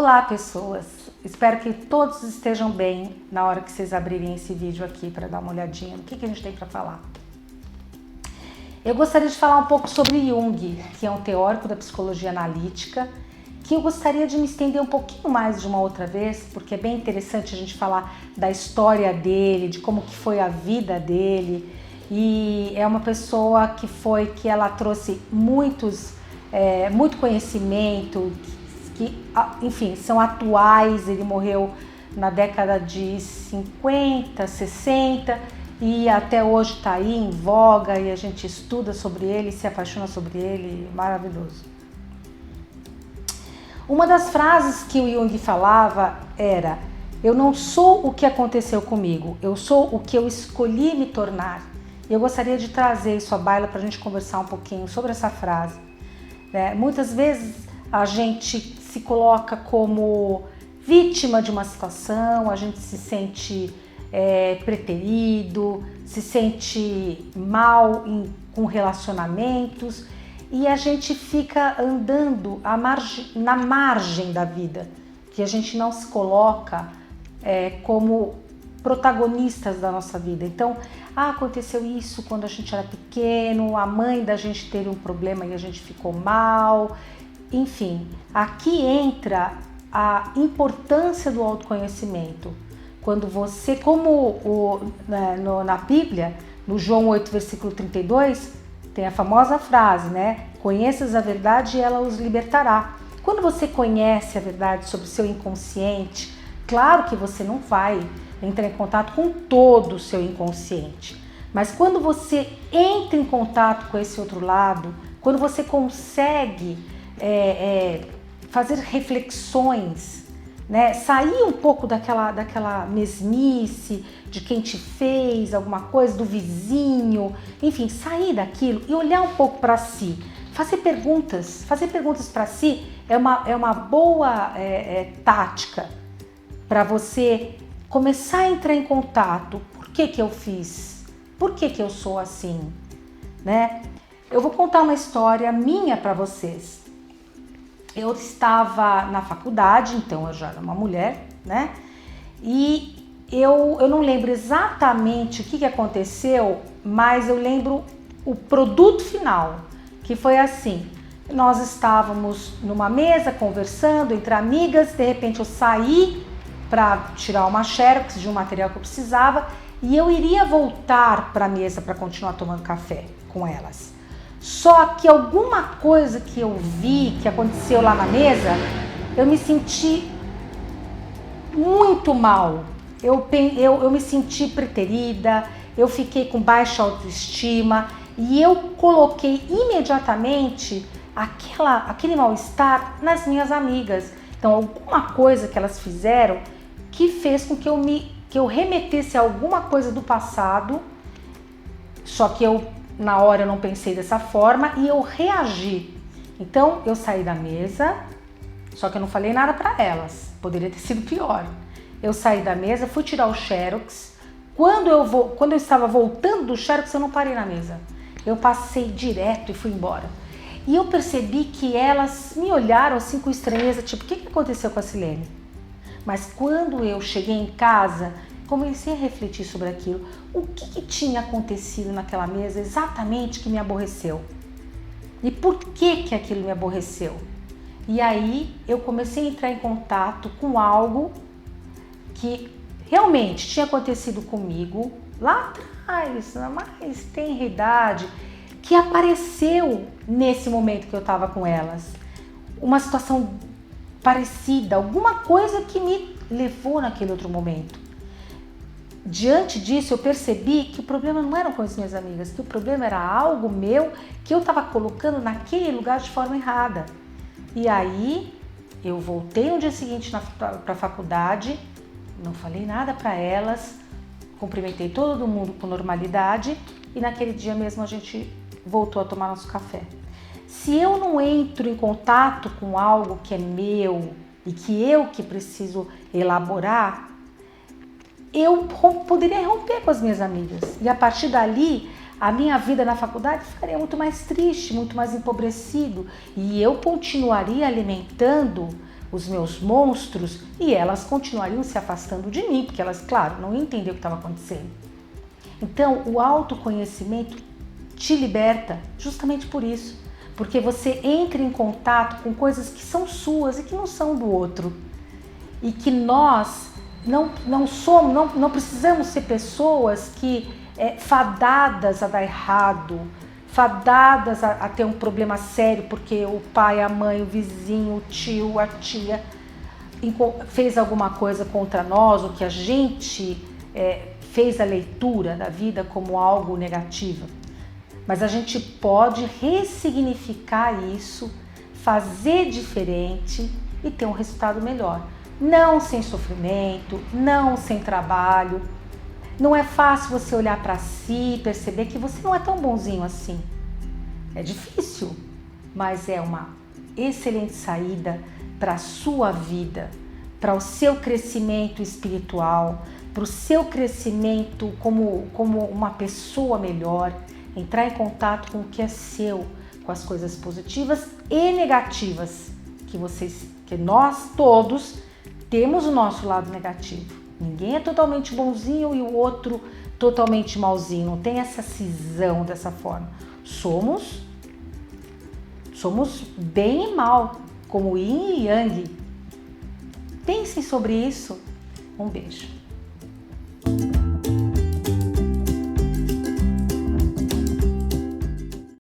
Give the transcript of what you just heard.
Olá, pessoas! Espero que todos estejam bem na hora que vocês abrirem esse vídeo aqui para dar uma olhadinha no que a gente tem para falar. Eu gostaria de falar um pouco sobre Jung, que é um teórico da psicologia analítica, que eu gostaria de me estender um pouquinho mais de uma outra vez, porque é bem interessante a gente falar da história dele, de como que foi a vida dele. E é uma pessoa que ela trouxe muito conhecimento, que, enfim, são atuais. Ele morreu na década de 50, 60 e até hoje está aí em voga e a gente estuda sobre ele, se apaixona sobre ele, maravilhoso. Uma das frases que o Jung falava era: eu não sou o que aconteceu comigo, eu sou o que eu escolhi me tornar. E eu gostaria de trazer isso à baila para a gente conversar um pouquinho sobre essa frase. Muitas vezes a gente se coloca como vítima de uma situação, a gente se sente preterido, se sente mal com relacionamentos e a gente fica andando na margem da vida, que a gente não se coloca como protagonistas da nossa vida. Então, aconteceu isso quando a gente era pequeno, a mãe da gente teve um problema e a gente ficou mal. Enfim, aqui entra a importância do autoconhecimento. Quando você, na Bíblia, no João 8, versículo 32, tem a famosa frase, Conheças a verdade e ela os libertará. Quando você conhece a verdade sobre o seu inconsciente, claro que você não vai entrar em contato com todo o seu inconsciente, mas quando você entra em contato com esse outro lado, quando você consegue fazer reflexões, sair um pouco daquela mesmice de quem te fez alguma coisa, do vizinho, enfim, sair daquilo e olhar um pouco para si, fazer perguntas para si é uma boa tática para você começar a entrar em contato. Por que eu fiz? Por que eu sou assim? Eu vou contar uma história minha para vocês. Eu estava na faculdade, então eu já era uma mulher, E eu não lembro exatamente o que aconteceu, mas eu lembro o produto final, que foi assim: nós estávamos numa mesa conversando entre amigas, de repente eu saí para tirar uma xerox de um material que eu precisava e eu iria voltar para a mesa para continuar tomando café com elas. Só que alguma coisa que eu vi, que aconteceu lá na mesa, eu me senti muito mal. Eu me senti preterida, eu fiquei com baixa autoestima e eu coloquei imediatamente aquele mal-estar nas minhas amigas. Então, alguma coisa que elas fizeram que fez com que eu remetesse a alguma coisa do passado, só que na hora eu não pensei dessa forma e eu reagi. Então eu saí da mesa, só que eu não falei nada para elas, poderia ter sido pior. Eu saí da mesa, fui tirar o xerox. Quando eu estava voltando do xerox, eu não parei na mesa. Eu passei direto e fui embora. E eu percebi que elas me olharam assim com estranheza, tipo, o que aconteceu com a Silene? Mas quando eu cheguei em casa, comecei a refletir sobre aquilo. O que tinha acontecido naquela mesa exatamente que me aborreceu? E por que aquilo me aborreceu? E aí eu comecei a entrar em contato com algo que realmente tinha acontecido comigo lá atrás, na mais tenra idade, que apareceu nesse momento que eu estava com elas. Uma situação parecida, alguma coisa que me levou naquele outro momento. Diante disso, eu percebi que o problema não era com as minhas amigas, que o problema era algo meu que eu estava colocando naquele lugar de forma errada. E aí, eu voltei no dia seguinte para a faculdade, não falei nada para elas, cumprimentei todo mundo com normalidade e naquele dia mesmo a gente voltou a tomar nosso café. Se eu não entro em contato com algo que é meu e que preciso elaborar, eu poderia romper com as minhas amigas. E a partir dali, a minha vida na faculdade ficaria muito mais triste, muito mais empobrecido. E eu continuaria alimentando os meus monstros e elas continuariam se afastando de mim, porque elas, claro, não entendiam o que estava acontecendo. Então, o autoconhecimento te liberta justamente por isso, porque você entra em contato com coisas que são suas e que não são do outro. E que nós não precisamos ser pessoas que fadadas a dar errado, fadadas a ter um problema sério, porque o pai, a mãe, o vizinho, o tio, a tia fez alguma coisa contra nós, ou que a gente fez a leitura da vida como algo negativo. Mas a gente pode ressignificar isso, fazer diferente e ter um resultado melhor. Não sem sofrimento, não sem trabalho. Não é fácil você olhar para si e perceber que você não é tão bonzinho assim. É difícil, mas é uma excelente saída para a sua vida, para o seu crescimento espiritual, para o seu crescimento como uma pessoa melhor, entrar em contato com o que é seu, com as coisas positivas e negativas, que nós todos temos o nosso lado negativo. Ninguém é totalmente bonzinho e o outro totalmente malzinho. Não tem essa cisão dessa forma. Somos bem e mal, como yin e yang. Pensem sobre isso. Um beijo.